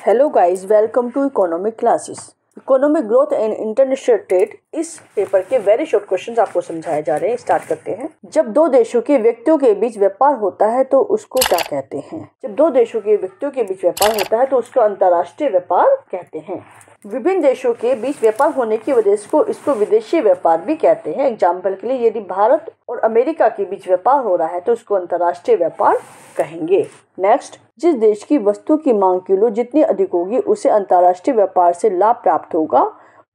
Hello guys, welcome to economic classes. Economic growth and international trade, इस paper के very short questions आपको समझाए जा रहे हैं। स्टार्ट करते हैं। जब दो देशों के व्यक्तियों के बीच व्यापार होता है तो उसको क्या कहते हैं? जब दो देशों के व्यक्तियों के बीच व्यापार होता है तो उसको अंतर्राष्ट्रीय व्यापार कहते हैं। विभिन्न देशों के बीच व्यापार होने की वजह से इसको विदेशी व्यापार भी कहते हैं। एग्जाम्पल के लिए, यदि भारत और अमेरिका के बीच व्यापार हो रहा है तो उसको अंतर्राष्ट्रीय व्यापार कहेंगे। नेक्स्ट, जिस देश की वस्तु की मांग किलो जितनी अधिक होगी उसे अंतर्राष्ट्रीय व्यापार से लाभ प्राप्त होगा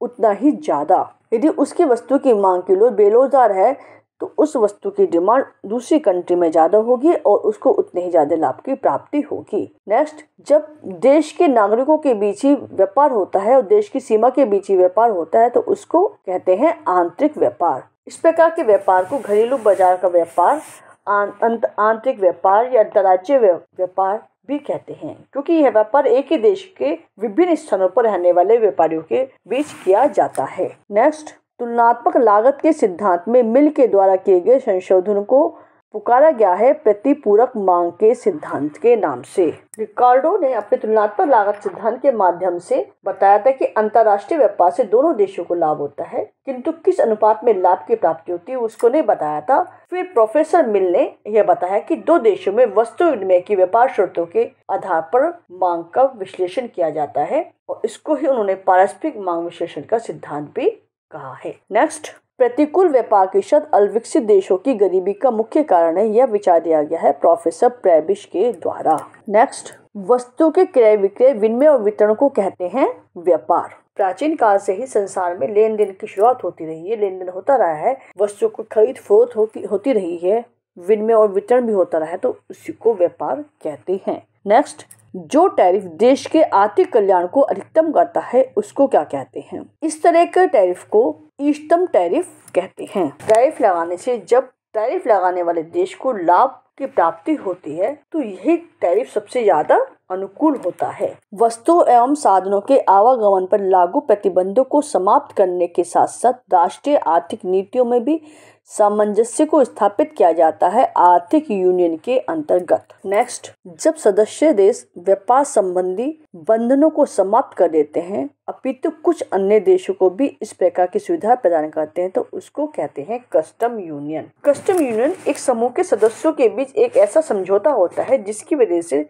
उतना ही ज्यादा। यदि उसकी वस्तु की मांग किलो बेरोजगार है तो उस वस्तु की डिमांड दूसरी कंट्री में ज्यादा होगी और उसको उतने ही ज्यादा लाभ की प्राप्ति होगी। नेक्स्ट, जब देश के नागरिकों के बीच ही व्यापार होता है और देश की सीमा के बीच ही व्यापार होता है तो उसको कहते हैं आंतरिक व्यापार। इस प्रकार के व्यापार को घरेलू बाजार का व्यापार, आंतरिक व्यापार या अंतर्राज्यीय व्यापार भी कहते हैं, क्योंकि यह व्यापार एक ही देश के विभिन्न स्थानों पर रहने वाले व्यापारियों के बीच किया जाता है। नेक्स्ट, तुलनात्मक लागत के सिद्धांत में मिल के द्वारा किए गए संशोधन को पुकारा गया है प्रतिपूरक मांग के सिद्धांत के नाम से। रिकार्डो ने अपने तुलनात्मक लागत सिद्धांत के माध्यम से बताया था कि अंतर्राष्ट्रीय व्यापार से दोनों देशों को लाभ होता है, किंतु किस अनुपात में लाभ की प्राप्ति होती है उसको नहीं बताया था। फिर प्रोफेसर मिल ने यह बताया कि दो देशों में वस्तु विनिमय की व्यापार शर्तों के आधार पर मांग का विश्लेषण किया जाता है और इसको ही उन्होंने पारस्परिक मांग विश्लेषण का सिद्धांत भी कहा है। नेक्स्ट, प्रतिकूल व्यापार की शर्त अविकसित देशों की गरीबी का मुख्य कारण है, यह विचार दिया गया है प्रोफेसर प्रेबिश के द्वारा। नेक्स्ट, वस्तु के क्रय विक्रय, विनिमय और वितरण को कहते हैं व्यापार। प्राचीन काल से ही संसार में लेन देन की शुरुआत होती रही है, लेन देन होता रहा है, वस्तुओं को खरीद फरोख्त होती रही है, विनिमय और वितरण भी होता रहा है, तो उसी को व्यापार कहते हैं। नेक्स्ट, जो टैरिफ देश के आर्थिक कल्याण को अधिकतम करता है उसको क्या कहते हैं? इस तरह के टैरिफ को इष्टतम टैरिफ कहते हैं। टैरिफ लगाने से जब टैरिफ लगाने वाले देश को लाभ की प्राप्ति होती है तो यही टैरिफ सबसे ज्यादा अनुकूल होता है। वस्तु एवं साधनों के आवागमन पर लागू प्रतिबंधों को समाप्त करने के साथ साथ राष्ट्रीय आर्थिक नीतियों में भी सामंजस्य को स्थापित किया जाता है आर्थिक यूनियन के अंतर्गत। नेक्स्ट, जब सदस्य देश व्यापार संबंधी बंधनों को समाप्त कर देते हैं अपितु कुछ अन्य देशों को भी इस प्रकार की सुविधा प्रदान करते हैं तो उसको कहते हैं कस्टम यूनियन। कस्टम यूनियन एक समूह के सदस्यों के बीच एक ऐसा समझौता होता है जिसकी वजह से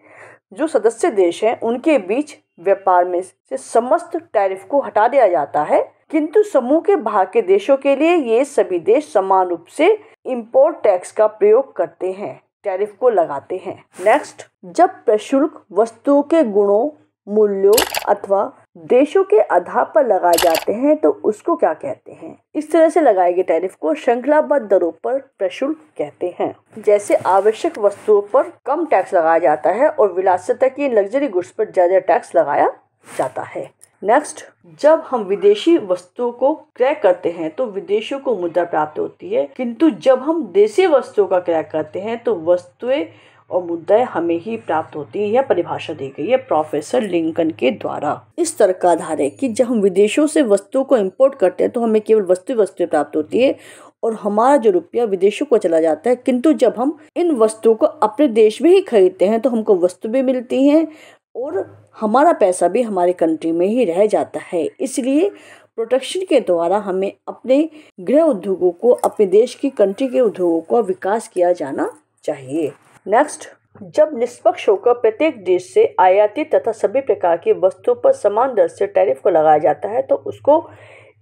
जो सदस्य देश हैं उनके बीच व्यापार में से समस्त टैरिफ को हटा दिया जाता है, किंतु समूह के बाहर के देशों के लिए ये सभी देश समान रूप से इंपोर्ट टैक्स का प्रयोग करते हैं, टैरिफ को लगाते हैं। नेक्स्ट, जब प्रशुल्क वस्तुओं के गुणों, मूल्यों अथवा देशों के आधार पर लगाए जाते हैं तो उसको क्या कहते हैं? इस तरह से लगाए गए टैरिफ को श्रृंखलाबद्ध दरों पर प्रशुल्क कहते हैं। जैसे आवश्यक वस्तुओं पर कम टैक्स लगाया जाता है और विलासिता की लग्जरी गुड्स पर ज्यादा टैक्स लगाया जाता है। नेक्स्ट, जब हम विदेशी वस्तुओं को क्रय करते हैं तो विदेशियों को मुद्रा प्राप्त होती है, किंतु जब हम देशी वस्तुओं का क्रय करते हैं तो वस्तुएं और मुद्राएं हमें ही प्राप्त होती है। यह परिभाषा दी गई है प्रोफेसर लिंकन के द्वारा। इस तर्क का आधार है कि जब हम विदेशों से वस्तुओं को इंपोर्ट करते हैं तो हमें केवल वस्तुएं प्राप्त होती है और हमारा जो रुपया विदेशों को चला जाता है, किंतु जब हम इन वस्तुओं को अपने देश में ही खरीदते हैं तो हमको वस्तु भी मिलती है और हमारा पैसा भी हमारी कंट्री में ही रह जाता है। इसलिए प्रोटेक्शन के द्वारा हमें अपने गृह उद्योगों को, अपने देश की कंट्री के उद्योगों का विकास किया जाना चाहिए। नेक्स्ट, जब निष्पक्ष होकर प्रत्येक देश से आयातित तथा सभी प्रकार की वस्तुओं पर समान दर से टैरिफ को लगाया जाता है तो उसको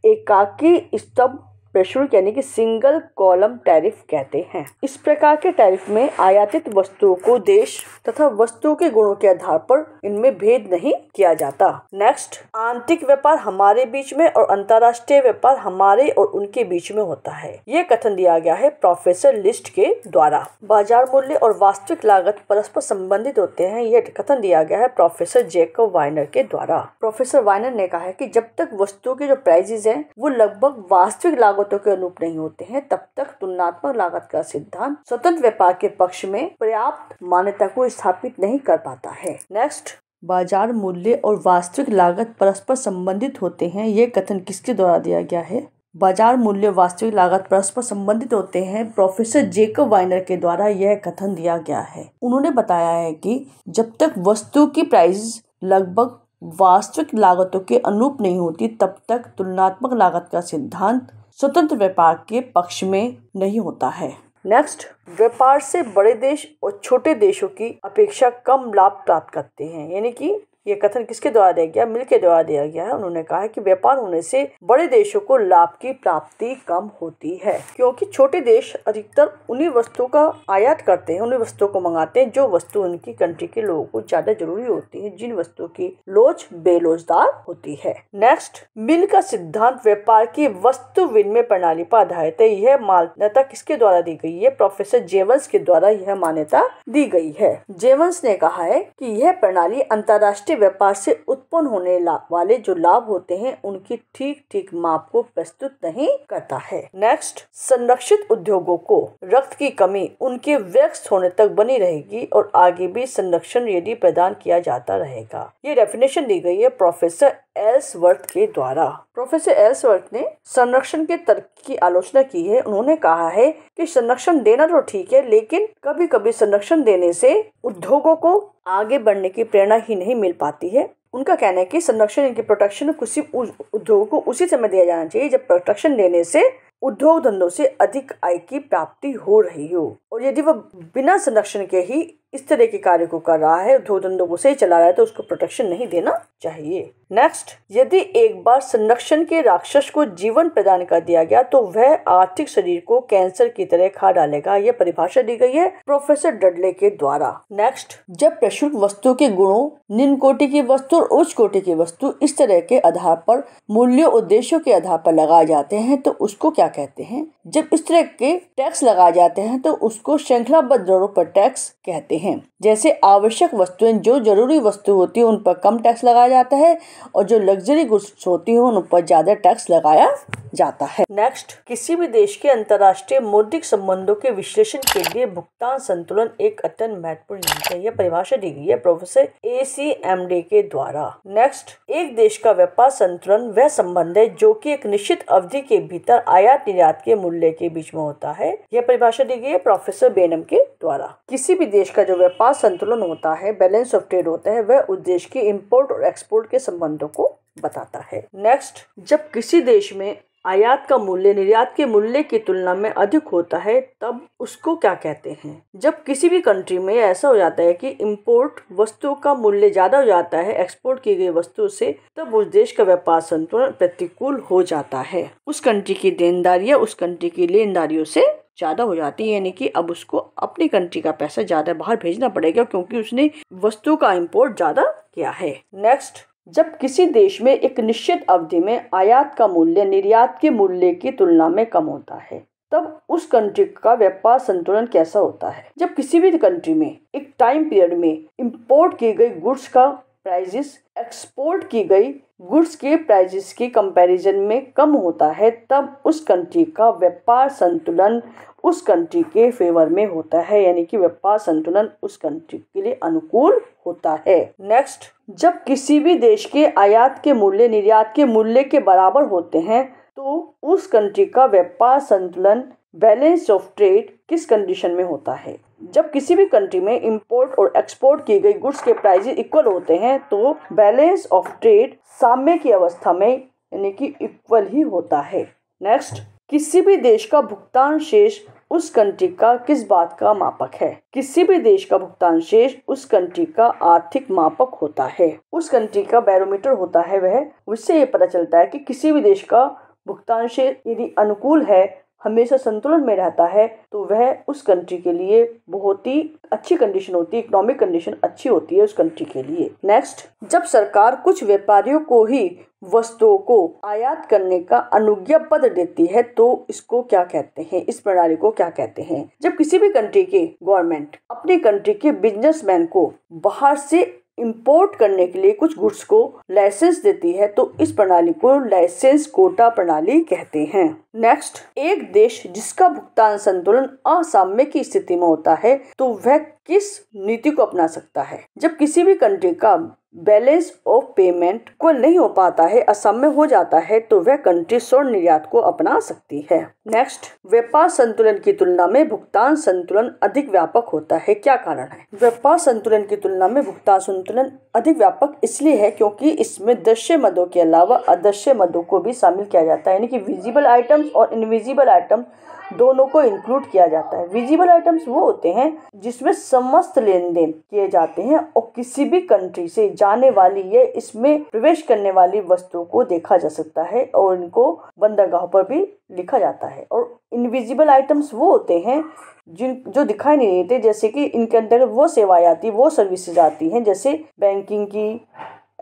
एकाकी स्तंभ प्रशुल्क यानी कि सिंगल कॉलम टैरिफ कहते हैं। इस प्रकार के टैरिफ में आयातित वस्तुओं को देश तथा वस्तुओं के गुणों के आधार पर इनमें भेद नहीं किया जाता। नेक्स्ट, आंतरिक व्यापार हमारे बीच में और अंतर्राष्ट्रीय व्यापार हमारे और उनके बीच में होता है। ये कथन दिया गया है प्रोफेसर लिस्ट के द्वारा। बाजार मूल्य और वास्तविक लागत परस्पर संबंधित होते हैं, यह कथन दिया गया है प्रोफेसर जैकब वाइनर के द्वारा। प्रोफेसर वाइनर ने कहा है कि जब तक वस्तुओं के जो प्राइसेस हैं वो लगभग वास्तविक लागतों के अनुरूप नहीं होते हैं तब तक तुलनात्मक लागत का सिद्धांत स्वतंत्र व्यापार के पक्ष में पर्याप्त मान्यता को स्थापित नहीं कर पाता है। नेक्स्ट, बाजार मूल्य और वास्तविक लागत परस्पर संबंधित होते हैं, यह कथन किसके द्वारा दिया गया है? बाजार मूल्य वास्तविक लागत परस्पर संबंधित होते हैं, प्रोफेसर जैकब वाइनर के द्वारा यह कथन दिया गया है। उन्होंने बताया है कि जब तक वस्तु की प्राइस लगभग वास्तविक लागतों के अनुरूप नहीं होती, तब तक तुलनात्मक लागत का सिद्धांत स्वतंत्र व्यापार के पक्ष में नहीं होता है। नेक्स्ट, व्यापार से बड़े देश और छोटे देशों की अपेक्षा कम लाभ प्राप्त करते हैं। यानी कि ये कथन किसके द्वारा दिया गया? मिल के द्वारा दिया गया है। उन्होंने कहा है कि व्यापार होने से बड़े देशों को लाभ की प्राप्ति कम होती है, क्योंकि छोटे देश अधिकतर उन्हीं वस्तुओं का आयात करते हैं, उन्हीं वस्तुओं को मंगाते हैं जो वस्तु उनकी कंट्री के लोगों को ज्यादा जरूरी होती है, जिन वस्तुओं की लोच बेरोजगार होती है। नेक्स्ट, मिल का सिद्धांत व्यापार की वस्तु विनिमय प्रणाली पर आधारित है। यह मान्यता किसके द्वारा दी गई है? प्रोफेसर जेवंस के द्वारा यह मान्यता दी गई है। जेवंस ने कहा है कि यह प्रणाली अंतर्राष्ट्रीय व्यापार से उत्पन्न होने वाले जो लाभ होते हैं उनकी ठीक ठीक माप को प्रस्तुत नहीं करता है। नेक्स्ट, संरक्षित उद्योगों को रक्त की कमी उनके व्यस्त होने तक बनी रहेगी और आगे भी संरक्षण यदि प्रदान किया जाता रहेगा। ये डेफिनेशन दी गई है प्रोफेसर एल्सवर्थ के द्वारा। प्रोफेसर एल्सवर्थ ने संरक्षण के तर्क की आलोचना की है। उन्होंने कहा है कि संरक्षण देना तो ठीक है, लेकिन कभी कभी संरक्षण देने से उद्योगों को आगे बढ़ने की प्रेरणा ही नहीं मिल पाती है। उनका कहना है कि संरक्षण इनके प्रोटेक्शन किसी उद्योग को उसी समय दिया जाना चाहिए जब प्रोटेक्शन देने से उद्योग धंधों से अधिक आय की प्राप्ति हो रही हो, और यदि वह बिना संरक्षण के ही इस तरह के कार्य को कर रहा है, उद्योग धंधों को सही चला रहा है, तो उसको प्रोटेक्शन नहीं देना चाहिए। नेक्स्ट, यदि एक बार संरक्षण के राक्षस को जीवन प्रदान कर दिया गया तो वह आर्थिक शरीर को कैंसर की तरह खा डालेगा। यह परिभाषा दी गई है प्रोफेसर डडले के द्वारा। नेक्स्ट, जब प्रशुल्क वस्तु के गुणों, निम्न कोटि की वस्तु और उच्च कोटि की वस्तु इस तरह के आधार पर मूल्यों उद्देश्यों के आधार पर लगाए जाते हैं तो उसको क्या कहते हैं? जब इस तरह के टैक्स लगाए जाते हैं तो उसको श्रृंखलाबद्ध दरों पर टैक्स कहते हैं। जैसे आवश्यक वस्तुएं जो जरूरी वस्तु होती है उन पर कम टैक्स लगाया जाता है और जो लग्जरी गुड्स होती है उन पर ज्यादा टैक्स लगाया जाता है। नेक्स्ट, किसी भी देश के अंतर्राष्ट्रीय मौद्रिक संबंधों के विश्लेषण के लिए भुगतान संतुलन एक अत्यंत महत्वपूर्ण यूनिट है। यह परिभाषा दी गई है प्रोफेसर ACMD के द्वारा। नेक्स्ट, एक देश का व्यापार संतुलन वह संबंध है जो कि एक निश्चित अवधि के भीतर आयात निर्यात के मूल्य के बीच में होता है। यह परिभाषा दी गई है प्रोफेसर बेनम के द्वारा। किसी भी देश का जो व्यापार संतुलन होता है, बैलेंस ऑफ ट्रेड होता है, वह उस देश के इम्पोर्ट और एक्सपोर्ट के संबंधों को बताता है। नेक्स्ट, जब किसी देश में आयात का मूल्य निर्यात के मूल्य की तुलना में अधिक होता है तब उसको क्या कहते हैं? जब किसी भी कंट्री में ऐसा हो जाता है कि इंपोर्ट वस्तु का मूल्य ज्यादा हो जाता है एक्सपोर्ट की गई वस्तु से, तब उस देश का व्यापार संतुलन प्रतिकूल हो जाता है। उस कंट्री की देनदारियां उस कंट्री की लेनदारियों से ज्यादा हो जाती है, यानी कि अब उसको अपनी कंट्री का पैसा ज्यादा बाहर भेजना पड़ेगा क्योंकि उसने वस्तु का इंपोर्ट ज्यादा किया है। नेक्स्ट, जब किसी देश में एक निश्चित अवधि में आयात का मूल्य निर्यात के मूल्य की तुलना में कम होता है तब उस कंट्री का व्यापार संतुलन कैसा होता है? जब किसी भी कंट्री में एक टाइम पीरियड में इंपोर्ट की गई गुड्स का प्राइसेस एक्सपोर्ट की गई गुड्स के प्राइसेस की कंपैरिजन में कम होता है तब उस कंट्री का व्यापार संतुलन उस कंट्री के फेवर में होता है, यानी कि व्यापार संतुलन उस कंट्री के लिए अनुकूल होता है। नेक्स्ट, जब किसी भी देश के आयात के मूल्य निर्यात के मूल्य के बराबर होते हैं तो उस कंट्री का व्यापार संतुलन बैलेंस ऑफ ट्रेड किस कंडीशन में होता है? जब किसी भी कंट्री में इंपोर्ट और एक्सपोर्ट की गई गुड्स के प्राइसेस इक्वल होते हैं तो बैलेंस ऑफ ट्रेड साम्य की अवस्था में यानी कि इक्वल ही होता है। नेक्स्ट, किसी भी देश का भुगतान शेष उस कंट्री का किस बात का मापक है? किसी भी देश का भुगतान शेष उस कंट्री का आर्थिक मापक होता है, उस कंट्री का बैरोमीटर होता है वह। उससे ये पता चलता है कि किसी भी देश का भुगतान शेष यदि अनुकूल है, हमेशा संतुलन में रहता है, तो वह उस कंट्री के लिए बहुत ही अच्छी कंडीशन होती है, इकोनॉमिक कंडीशन अच्छी होती है उस कंट्री के लिए। नेक्स्ट, जब सरकार कुछ व्यापारियों को ही वस्तुओं को आयात करने का अनुज्ञा पत्र देती है तो इसको क्या कहते हैं? इस प्रणाली को क्या कहते हैं? जब किसी भी कंट्री के गवर्नमेंट अपनी कंट्री के बिजनेसमैन को बाहर से इंपोर्ट करने के लिए कुछ गुड्स को लाइसेंस देती है तो इस प्रणाली को लाइसेंस कोटा प्रणाली कहते हैं। नेक्स्ट, एक देश जिसका भुगतान संतुलन असाम्य की स्थिति में होता है तो वह किस नीति को अपना सकता है? जब किसी भी कंट्री का बैलेंस ऑफ पेमेंट को नहीं हो पाता है, असमय हो जाता है, तो वह कंट्री स्वर्ण निर्यात को अपना सकती है। नेक्स्ट, व्यापार संतुलन की तुलना में भुगतान संतुलन अधिक व्यापक होता है, क्या कारण है? व्यापार संतुलन की तुलना में भुगतान संतुलन अधिक व्यापक इसलिए है क्योंकि इसमें दृश्य मदों के अलावा अदृश्य मदों को भी शामिल किया जाता है, यानी कि विजिबल आइटम्स और इनविजिबल आइटम दोनों को इंक्लूड किया जाता है। विजिबल आइटम्स वो होते हैं जिसमें समस्त लेन देन किए जाते हैं और किसी भी कंट्री से जाने वाली या इसमें प्रवेश करने वाली वस्तुओं को देखा जा सकता है और इनको बंदरगाह पर भी लिखा जाता है। और इनविजिबल आइटम्स वो होते हैं जो दिखाई नहीं देते, जैसे कि इनके अंदर वो सेवाएं आती, वो सर्विसेज आती हैं, जैसे बैंकिंग की,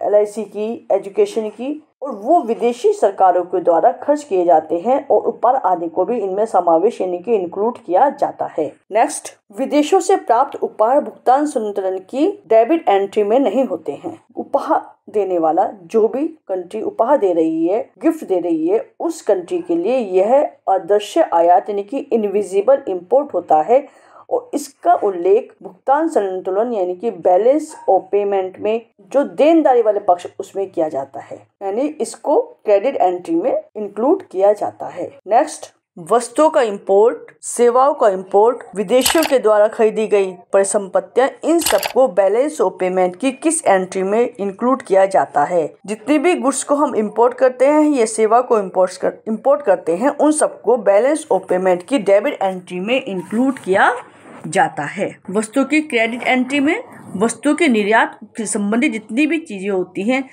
LIC की, एजुकेशन की, और वो विदेशी सरकारों के द्वारा खर्च किए जाते हैं और उपहार आदि को भी इनमें समावेश यानी कि इंक्लूड किया जाता है। नेक्स्ट, विदेशों से प्राप्त उपहार भुगतान संतुलन की डेबिट एंट्री में नहीं होते हैं। उपहार देने वाला जो भी कंट्री उपहार दे रही है, गिफ्ट दे रही है, उस कंट्री के लिए यह अदृश्य आयात यानी कि इनविजिबल इंपोर्ट होता है और इसका उल्लेख भुगतान संतुलन यानी कि बैलेंस ऑफ पेमेंट में जो देनदारी वाले पक्ष उसमें किया जाता है, यानी इसको क्रेडिट एंट्री में इंक्लूड किया जाता है। नेक्स्ट, वस्तुओं का इंपोर्ट, सेवाओं का इंपोर्ट, विदेशियों के द्वारा खरीदी गई परिसंपत्तियां, इन सबको बैलेंस ऑफ पेमेंट की किस एंट्री में इंक्लूड किया जाता है? जितनी भी गुड्स को हम इंपोर्ट करते हैं या सेवा को इंपोर्ट करते हैं, उन सबको बैलेंस ऑफ पेमेंट की डेबिट एंट्री में इंक्लूड किया जाता है। वस्तु की क्रेडिट एंट्री में वस्तु के निर्यात से संबंधित जितनी भी चीजें होती हैं,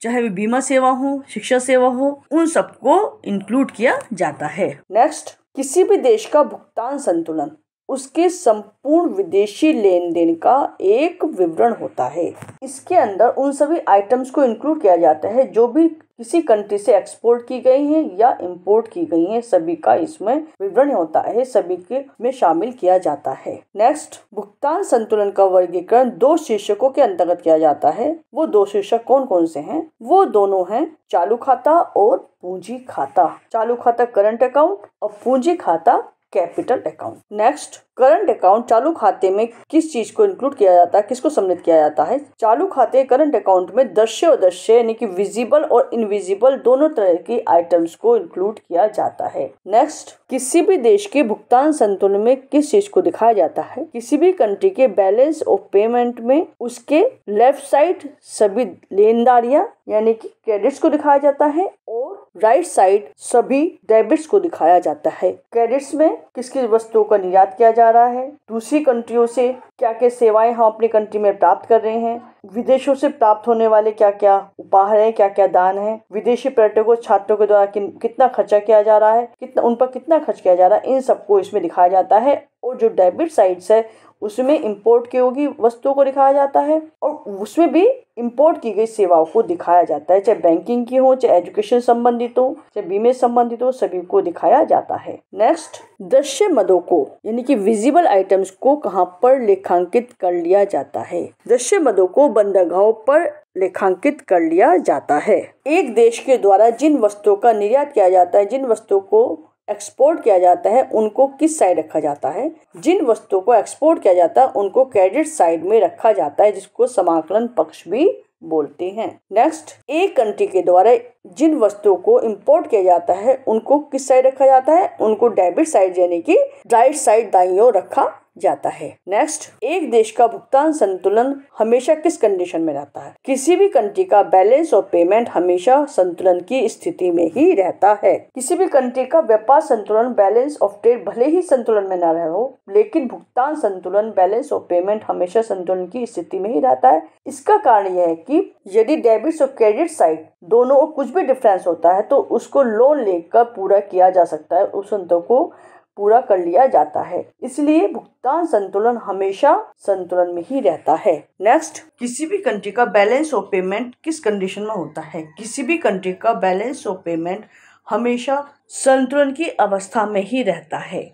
चाहे वो बीमा सेवा हो, शिक्षा सेवा हो, उन सबको इंक्लूड किया जाता है। नेक्स्ट, किसी भी देश का भुगतान संतुलन उसके संपूर्ण विदेशी लेन देन का एक विवरण होता है। इसके अंदर उन सभी आइटम्स को इंक्लूड किया जाता है जो भी किसी कंट्री से एक्सपोर्ट की गई हैं या इंपोर्ट की गई हैं, सभी का इसमें विवरण होता है, सभी के में शामिल किया जाता है। नेक्स्ट, भुगतान संतुलन का वर्गीकरण दो शीर्षकों के अंतर्गत किया जाता है। वो दो शीर्षक कौन कौन से हैं? वो दोनों हैं चालू खाता और पूंजी खाता। चालू खाता करंट अकाउंट और पूंजी खाता capital account. Next, current account चालू खाते में किस चीज को इंक्लूड किया जाता है, किसको सम्मिलित किया जाता है? चालू खाते करंट अकाउंट में दृश्य और अदृश्य यानी कि विजिबल और इनविजिबल दोनों तरह की आइटम्स को इंक्लूड किया जाता है। नेक्स्ट, किसी भी देश के भुगतान संतुलन में किस चीज को दिखाया जाता है? किसी भी कंट्री के बैलेंस ऑफ पेमेंट में उसके लेफ्ट साइड सभी लेनदारियां यानी कि क्रेडिट्स को दिखाया जाता है और राइट साइड सभी डेबिट्स को दिखाया जाता है। क्रेडिट्स में किस किस वस्तुओं का निर्यात किया जा रहा है, दूसरी कंट्रियों से क्या क्या सेवाएं हम अपनी कंट्री में प्राप्त कर रहे हैं, विदेशों से प्राप्त होने वाले क्या क्या उपहार है, क्या क्या दान है, विदेशी पर्यटकों छात्रों के द्वारा कितना खर्चा किया जा रहा है, कितना उन पर कितना खर्च किया जा रहा है, इन सबको इसमें दिखाया जाता है। और जो डेबिट साइड्स है उसमें इंपोर्ट की होगी वस्तुओं को दिखाया जाता है और उसमें भी इंपोर्ट की गई सेवाओं को दिखाया जाता है, चाहे बैंकिंग की हो, चाहे एजुकेशन संबंधित हो, चाहे बीमे संबंधित हो, सभी को दिखाया जाता है। नेक्स्ट, दृश्य मदों को यानी कि विजिबल आइटम्स को कहां पर लेखांकित कर लिया जाता है? दृश्य मदों को बंदरगाहों पर लेखांकित कर लिया जाता है। एक देश के द्वारा जिन वस्तुओं का निर्यात किया जाता है, जिन वस्तुओं को एक्सपोर्ट किया जाता है, उनको किस साइड रखा जाता है? जिन वस्तुओं को एक्सपोर्ट किया जाता है उनको क्रेडिट साइड में रखा जाता है, जिसको समाकलन पक्ष भी बोलते हैं। नेक्स्ट, एक कंट्री के द्वारा जिन वस्तुओं को इंपोर्ट किया जाता है उनको किस साइड रखा जाता है? उनको डेबिट साइड यानी कि राइट साइड दाईं ओर रखा जाता है। नेक्स्ट, एक देश का भुगतान संतुलन हमेशा किस कंडीशन में रहता है? किसी भी कंट्री का बैलेंस ऑफ पेमेंट हमेशा संतुलन की स्थिति में ही रहता है। किसी भी कंट्री का व्यापार संतुलन बैलेंस ऑफ ट्रेड भले ही संतुलन में न रहे हो, लेकिन भुगतान संतुलन बैलेंस ऑफ पेमेंट हमेशा संतुलन की स्थिति में ही रहता है। इसका कारण यह है कि यदि डेबिट और क्रेडिट साइड दोनों कुछ भी डिफरेंस होता है तो उसको लोन लेकर पूरा किया जा सकता है, उस अंतर को पूरा कर लिया जाता है। इसलिए भुगतान संतुलन हमेशा संतुलन में ही रहता है। नेक्स्ट, किसी भी कंट्री का बैलेंस ऑफ पेमेंट किस कंडीशन में होता है? किसी भी कंट्री का बैलेंस ऑफ पेमेंट हमेशा संतुलन की अवस्था में ही रहता है।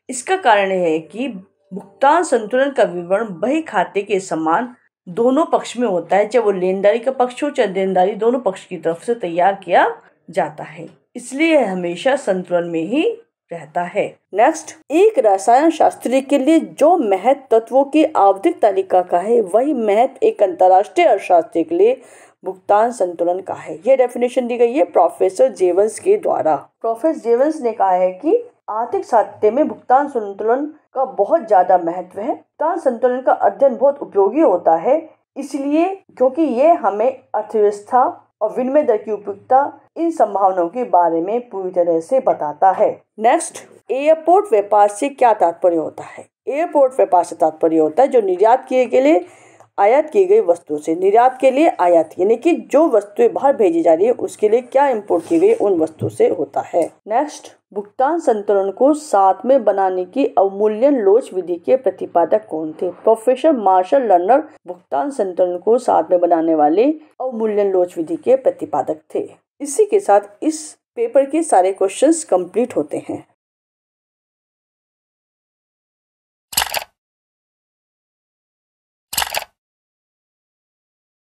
इसका कारण है कि भुगतान संतुलन का विवरण बही खाते के समान दोनों पक्ष में होता है, चाहे वो लेनदारी का पक्ष हो चाहे देनदारी, दोनों पक्ष की तरफ से तैयार किया जाता है। इसलिए हमेशा संतुलन में ही रहता है। नेक्स्ट, एक रसायन शास्त्री के लिए जो महत्व तत्वों की आवधिक तालिका का है वही महत्व एक अंतर्राष्ट्रीय अर्थशास्त्री के लिए भुगतान संतुलन का है। ये डेफिनेशन दी गई है प्रोफेसर जेवंस के द्वारा। प्रोफेसर जेवंस ने कहा है कि आर्थिक साहित्य में भुगतान संतुलन का बहुत ज्यादा महत्व है। भुगतान संतुलन का अध्ययन बहुत उपयोगी होता है, इसलिए क्योंकि ये हमें अर्थव्यवस्था और विनिमय दर की उपयुक्तता, इन संभावनाओं के बारे में पूरी तरह से बताता है। नेक्स्ट, एयरपोर्ट व्यापार से क्या तात्पर्य होता है? एयरपोर्ट व्यापार से तात्पर्य होता है जो निर्यात किए के लिए आयात की गई वस्तु से, निर्यात के लिए आयात यानी कि जो वस्तुएं बाहर भेजी जा रही है उसके लिए क्या इंपोर्ट की गई उन वस्तु से होता है। नेक्स्ट, भुगतान संतुलन को साथ में बनाने की अवमूल्यन लोच विधि के प्रतिपादक कौन थे? प्रोफेसर मार्शल लर्नर भुगतान संतुलन को साथ में बनाने वाले अवमूल्यन लोच विधि के प्रतिपादक थे। इसी के साथ इस पेपर के सारे क्वेश्चंस कंप्लीट होते हैं।